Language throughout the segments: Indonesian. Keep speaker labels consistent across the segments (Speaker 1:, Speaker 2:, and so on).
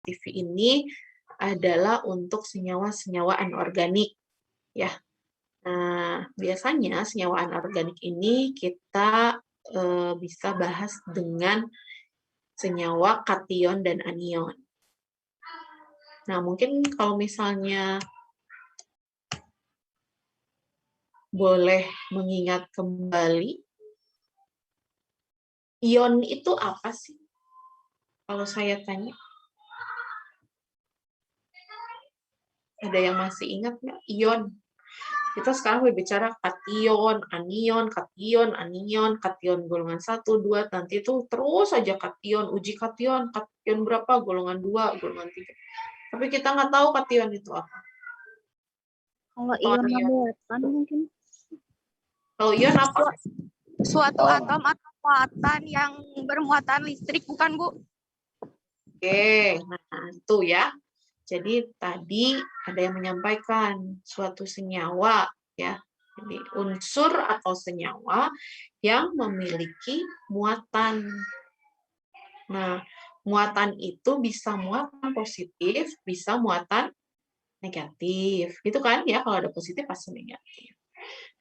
Speaker 1: CV ini adalah untuk senyawa-senyawa anorganik, ya. Nah, biasanya senyawa anorganik ini kita bisa bahas dengan senyawa kation dan anion. Nah, mungkin kalau misalnya boleh mengingat kembali, ion itu apa sih? Kalau saya tanya. Ada yang masih ingat nggak? Ion. Kita sekarang berbicara kation, anion, kation golongan 1, 2, nanti itu terus saja kation, uji kation berapa? Golongan 2, golongan 3. Tapi kita nggak tahu kation itu apa.
Speaker 2: Kalau ion muatan mungkin.
Speaker 1: Kalau ion apa?
Speaker 3: Suatu atom atau muatan yang bermuatan listrik, bukan, Bu?
Speaker 1: Oke, nah itu ya. Jadi tadi ada yang menyampaikan suatu senyawa, ya. Jadi unsur atau senyawa yang memiliki muatan. Nah, muatan itu bisa muatan positif, bisa muatan negatif. Gitu kan ya, kalau ada positif pasti negatif.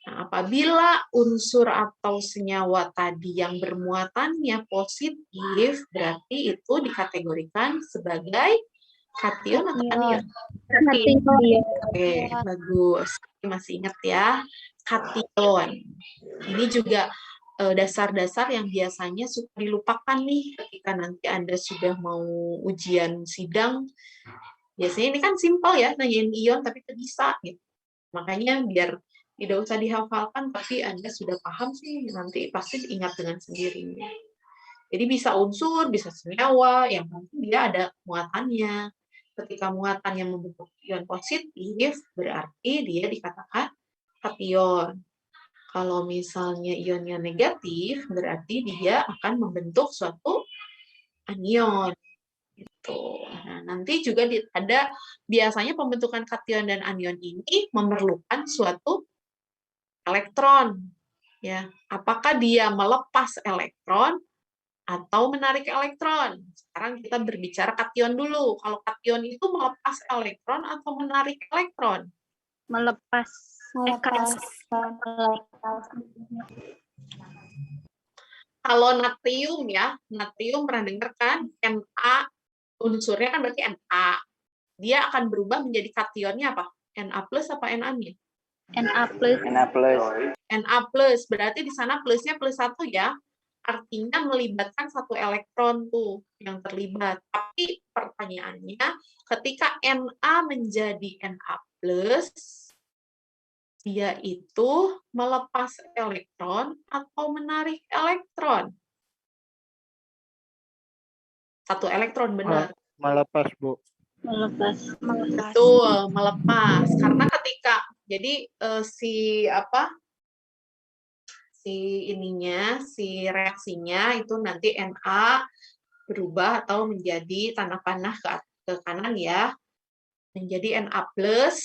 Speaker 1: Nah, apabila unsur atau senyawa tadi yang bermuatannya positif, berarti itu dikategorikan sebagai kation atau anion? Oke, bagus. Masih ingat ya, kation. Ini juga dasar-dasar yang biasanya suka dilupakan nih ketika nanti Anda sudah mau ujian sidang. Biasanya ini kan simpel ya, nanyain ion tapi bisa gitu. Makanya biar tidak usah dihafalkan, tapi Anda sudah paham sih, nanti pasti ingat dengan sendirinya. Jadi bisa unsur, bisa senyawa, yang penting dia ada muatannya. Ketika muatannya membentuk ion positif, berarti dia dikatakan kation. Kalau misalnya ionnya negatif, berarti dia akan membentuk suatu anion. Gitu. Nah, nanti juga ada biasanya pembentukan kation dan anion ini memerlukan suatu elektron. Ya, apakah dia melepas elektron atau menarik elektron? Sekarang kita berbicara kation dulu. Kalau kation itu melepas elektron atau menarik elektron?
Speaker 2: Melepas.
Speaker 1: Kalau natrium ya, natrium pernah dengar kan? Na, unsurnya kan berarti Na. Dia akan berubah menjadi kationnya apa? Na plus apa Na minus?
Speaker 2: Na plus.
Speaker 1: Na plus, berarti di sana plusnya plus 1 ya. Artinya melibatkan satu elektron tuh yang terlibat. Tapi pertanyaannya, ketika Na menjadi Na plus, dia itu melepas elektron atau menarik elektron? Satu elektron, benar.
Speaker 4: Melepas, Bu.
Speaker 2: Melepas.
Speaker 1: Betul, melepas. Karena ketika, jadi si reaksinya itu nanti Na berubah atau menjadi tanda panah ke kanan ya, menjadi Na plus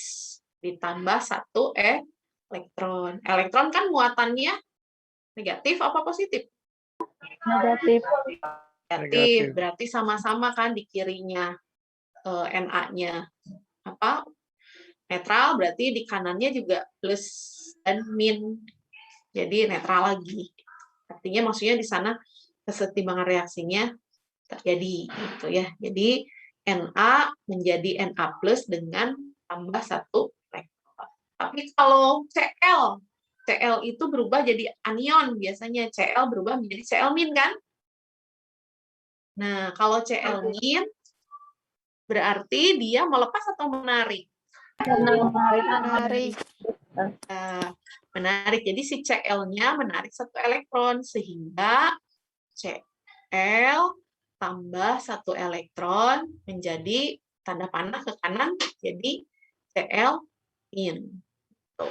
Speaker 1: ditambah 1 elektron. Elektron kan muatannya negatif apa positif?
Speaker 2: Negatif.
Speaker 1: Negatif. Berarti sama-sama kan di kirinya Na-nya netral, berarti di kanannya juga plus dan min. Jadi netral lagi. Artinya maksudnya di sana kesetimbangan reaksinya terjadi gitu ya. Jadi Na menjadi Na plus dengan tambah 1 elektron. Tapi kalau Cl itu berubah jadi anion, biasanya Cl berubah menjadi Cl min kan? Nah, kalau Cl min berarti dia melepas atau menarik?
Speaker 3: Menarik.
Speaker 1: Menarik. Jadi si Cl-nya menarik 1 elektron sehingga Cl tambah 1 elektron menjadi tanda panah ke kanan jadi Cl in. Tuh.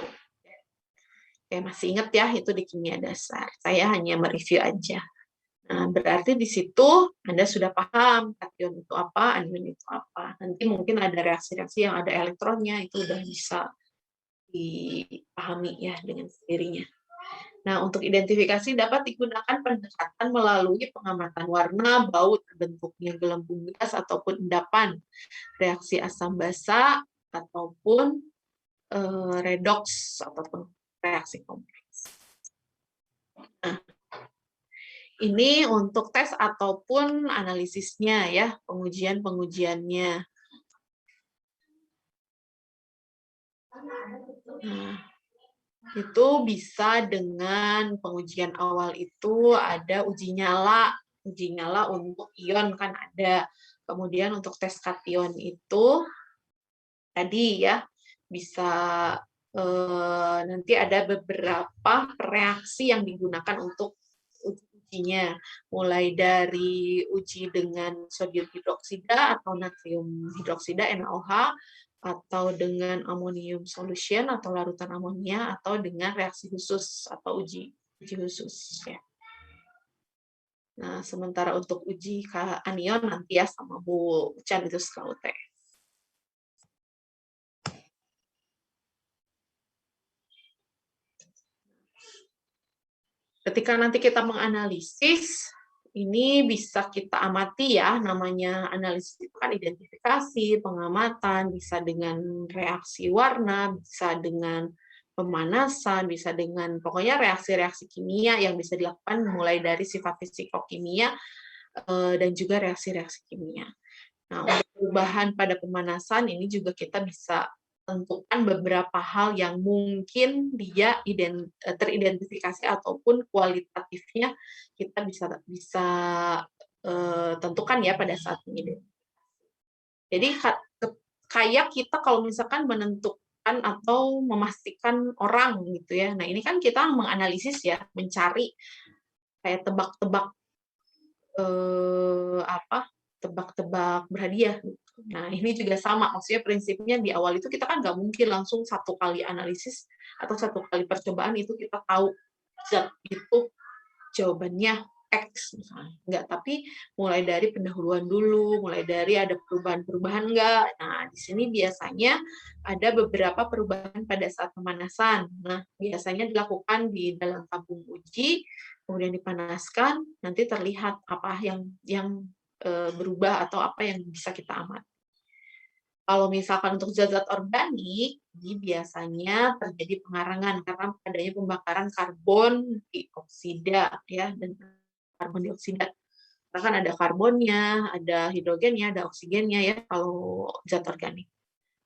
Speaker 1: Oke, masih ingat ya itu di kimia dasar. Saya hanya mereview aja. Nah, berarti di situ Anda sudah paham kation itu apa, anion itu apa. Nanti mungkin ada reaksi-reaksi yang ada elektronnya, itu udah bisa dipahami ya dengan sendirinya. Nah, untuk identifikasi dapat digunakan pendekatan melalui pengamatan warna, bau, terbentuknya gelembung gas ataupun endapan, reaksi asam basa, ataupun redoks ataupun reaksi kompleks. Nah, ini untuk tes ataupun analisisnya ya, pengujiannya. Nah, itu bisa dengan pengujian awal itu ada uji nyala untuk ion kan ada. Kemudian untuk tes kation itu tadi ya bisa nanti ada beberapa reaksi yang digunakan untuk ujinya, mulai dari uji dengan sodium hidroksida atau natrium hidroksida NaOH, atau dengan amonium solution atau larutan amonia, atau dengan reaksi khusus atau uji khusus ya. Nah, sementara untuk uji anion nanti ya sama Bu Chan itu setelah UT. Ketika nanti kita menganalisis, ini bisa kita amati ya, namanya analisis itu kan identifikasi, pengamatan, bisa dengan reaksi warna, bisa dengan pemanasan, bisa dengan pokoknya reaksi-reaksi kimia yang bisa dilakukan mulai dari sifat fisikokimia dan juga reaksi-reaksi kimia. Nah, untuk perubahan pada pemanasan ini juga kita bisa tentukan beberapa hal yang mungkin dia teridentifikasi ataupun kualitatifnya kita bisa tentukan ya pada saat ini. Jadi kayak kita kalau misalkan menentukan atau memastikan orang gitu ya. Nah, ini kan kita menganalisis ya, mencari kayak tebak-tebak tebak-tebak berhadiah. Nah, ini juga sama, maksudnya prinsipnya di awal itu kita kan nggak mungkin langsung satu kali analisis atau satu kali percobaan itu kita tahu zat itu jawabannya X misalnya. Enggak, tapi mulai dari pendahuluan dulu, mulai dari ada perubahan-perubahan enggak. Nah, di sini biasanya ada beberapa perubahan pada saat pemanasan. Nah, biasanya dilakukan di dalam tabung uji, kemudian dipanaskan, nanti terlihat apa yang berubah atau apa yang bisa kita amati. Kalau misalkan untuk zat-zat organik, ini biasanya terjadi pengarangan karena adanya pembakaran karbon dioksida ya, dan karbon dioksida. Karena kan ada karbonnya, ada hidrogennya, ada oksigennya ya kalau zat organik.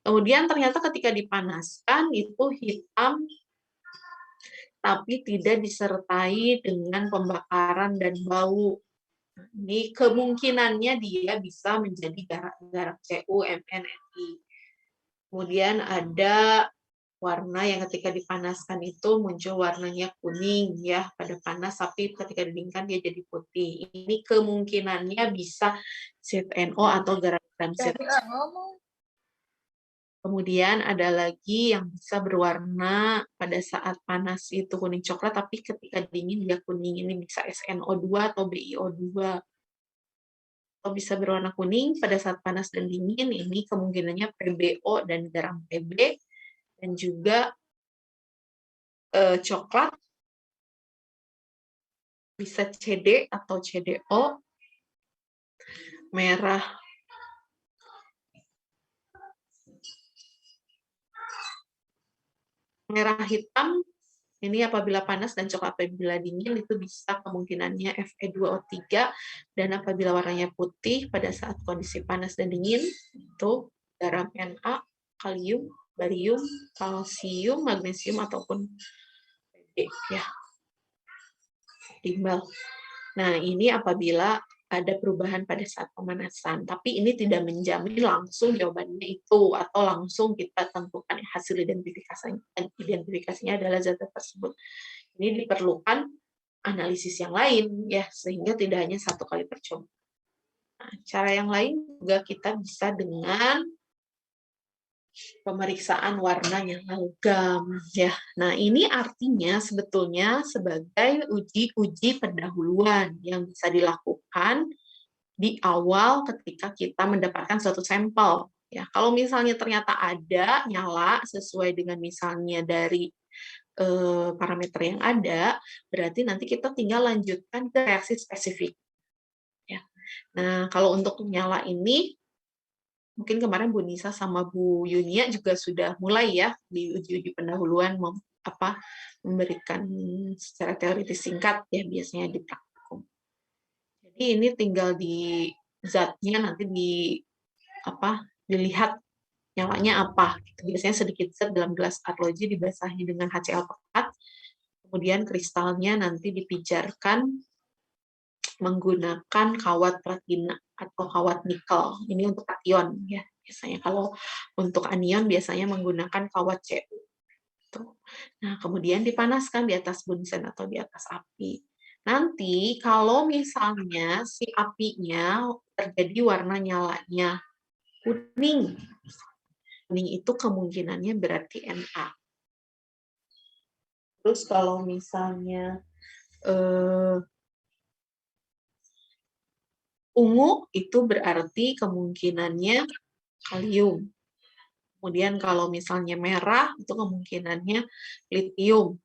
Speaker 1: Kemudian ternyata ketika dipanaskan itu hitam tapi tidak disertai dengan pembakaran dan bau. Ini kemungkinannya dia bisa menjadi garam CuMNNI. Kemudian ada warna yang ketika dipanaskan itu muncul warnanya kuning ya pada panas, tapi ketika didinginkan dia jadi putih. Ini kemungkinannya bisa ZNO atau garam ZNO. Kemudian ada lagi yang bisa berwarna pada saat panas itu kuning coklat, tapi ketika dingin dia kuning. Ini bisa SNO2 atau BiO2. Atau bisa berwarna kuning pada saat panas dan dingin, ini kemungkinannya PbO dan garam Pb. Dan juga coklat, bisa CD atau CDO. Merah hitam, ini apabila panas dan coklat apabila dingin, itu bisa kemungkinannya Fe2O3, dan apabila warnanya putih pada saat kondisi panas dan dingin, itu garam Na, kalium, barium, kalsium, magnesium, ataupun Pb, ya. Timbal. Nah, ini apabila ada perubahan pada saat pemanasan, tapi ini tidak menjamin langsung jawabannya itu atau langsung kita tentukan hasil identifikasinya adalah zat tersebut. Ini diperlukan analisis yang lain ya, sehingga tidak hanya satu kali percobaan. Nah, cara yang lain juga kita bisa dengan pemeriksaan warnanya logam ya. Nah, ini artinya sebetulnya sebagai uji pendahuluan yang bisa dilakukan di awal ketika kita mendapatkan suatu sampel ya. Kalau misalnya ternyata ada nyala sesuai dengan misalnya dari parameter yang ada, berarti nanti kita tinggal lanjutkan ke reaksi spesifik. Ya. Nah, kalau untuk nyala ini, mungkin kemarin Bu Nisa sama Bu Yunia juga sudah mulai ya di uji-uji pendahuluan memberikan secara teoritis singkat ya biasanya di praktikum. Jadi ini tinggal di zatnya nanti dilihat nyalanya apa. Biasanya sedikit zat dalam gelas arloji dibasahi dengan HCl pekat, kemudian kristalnya nanti dipijarkan menggunakan kawat platina atau kawat nikel. Ini untuk kation ya. Biasanya kalau untuk anion biasanya menggunakan kawat Cu. Nah, kemudian dipanaskan di atas bunsen atau di atas api. Nanti kalau misalnya si apinya terjadi warna nyalanya kuning. Kuning itu kemungkinannya berarti Na. Terus kalau misalnya ungu itu berarti kemungkinannya kalium. Kemudian kalau misalnya merah itu kemungkinannya litium.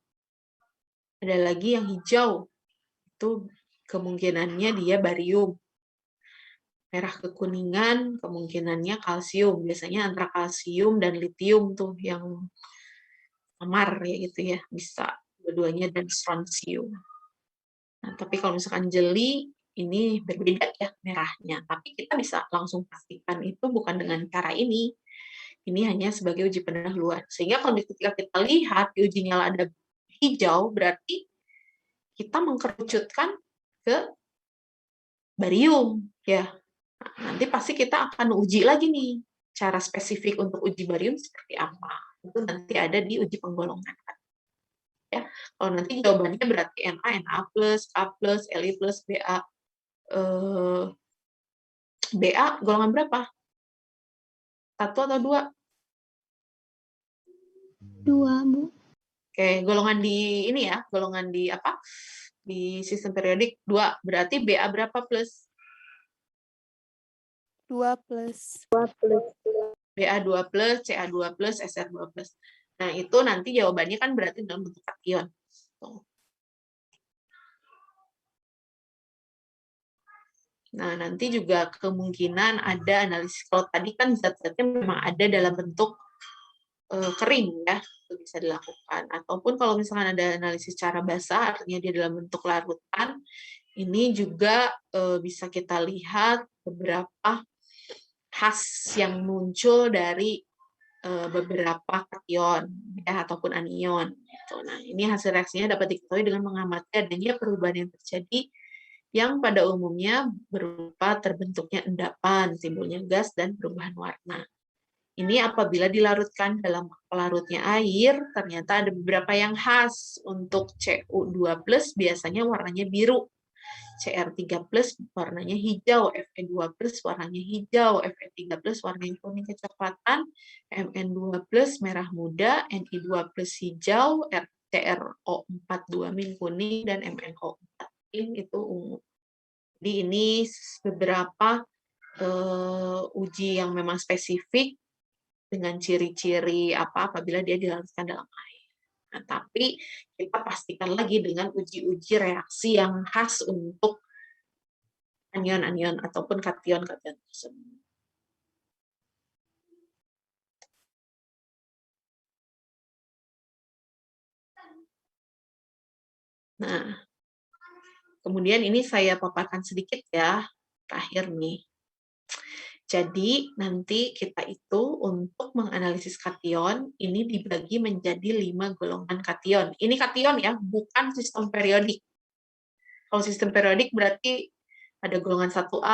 Speaker 1: Ada lagi yang hijau, itu kemungkinannya dia barium. Merah kekuningan kemungkinannya kalsium. Biasanya antara kalsium dan litium tuh yang samar ya gitu ya, bisa dua-duanya, dan strontium. Nah, tapi kalau misalkan jeli ini berbeda ya merahnya. Tapi kita bisa langsung pastikan itu bukan dengan cara ini. Ini hanya sebagai uji pendahuluan. Sehingga kalau ketika kita lihat di uji nyala ada hijau, berarti kita mengkerucutkan ke barium ya. Nah, nanti pasti kita akan uji lagi nih cara spesifik untuk uji barium seperti apa. Itu nanti ada di uji penggolongan. Ya, kalau nanti jawabannya berarti Na, Na+, K+, Li+, Ba. Ba golongan berapa? 1 atau 2?
Speaker 2: 2, Bu.
Speaker 1: Oke, golongan di ini ya, golongan di apa? Di sistem periodik 2. Berarti Ba berapa plus?
Speaker 3: 2 plus.
Speaker 1: Ba 2+, Ca 2+, Sr 2+. Nah, itu nanti jawabannya kan berarti dalam bentuk kation. Nah, nanti juga kemungkinan ada analisis. Kalau tadi kan zat-zatnya memang ada dalam bentuk kering ya, itu bisa dilakukan. Ataupun kalau misalkan ada analisis secara basah, artinya dia dalam bentuk larutan, ini juga bisa kita lihat beberapa khas yang muncul dari beberapa kation ya, ataupun anion. Gitu. Nah, ini hasil reaksinya dapat diketahui dengan mengamati adanya perubahan yang terjadi yang pada umumnya berupa terbentuknya endapan, timbulnya gas, dan perubahan warna. Ini apabila dilarutkan dalam pelarutnya air, ternyata ada beberapa yang khas. Untuk Cu2+, biasanya warnanya biru. Cr3+ warnanya hijau, Fe2+ warnanya hijau, Fe3+ warnanya kuning kecoklatan, Mn2+ merah muda, Ni2+ hijau, CrO4 kuning, dan MnO4 itu ungu. Jadi ini beberapa uji yang memang spesifik dengan ciri-ciri apabila dia dilarutkan dalam air. Nah, tapi kita pastikan lagi dengan uji-uji reaksi yang khas untuk anion-anion ataupun kation-kation tersebut. Nah, kemudian ini saya paparkan sedikit ya, terakhir nih. Jadi nanti kita itu untuk menganalisis kation ini dibagi menjadi 5 golongan kation. Ini kation ya, bukan sistem periodik. Kalau sistem periodik berarti ada golongan 1A,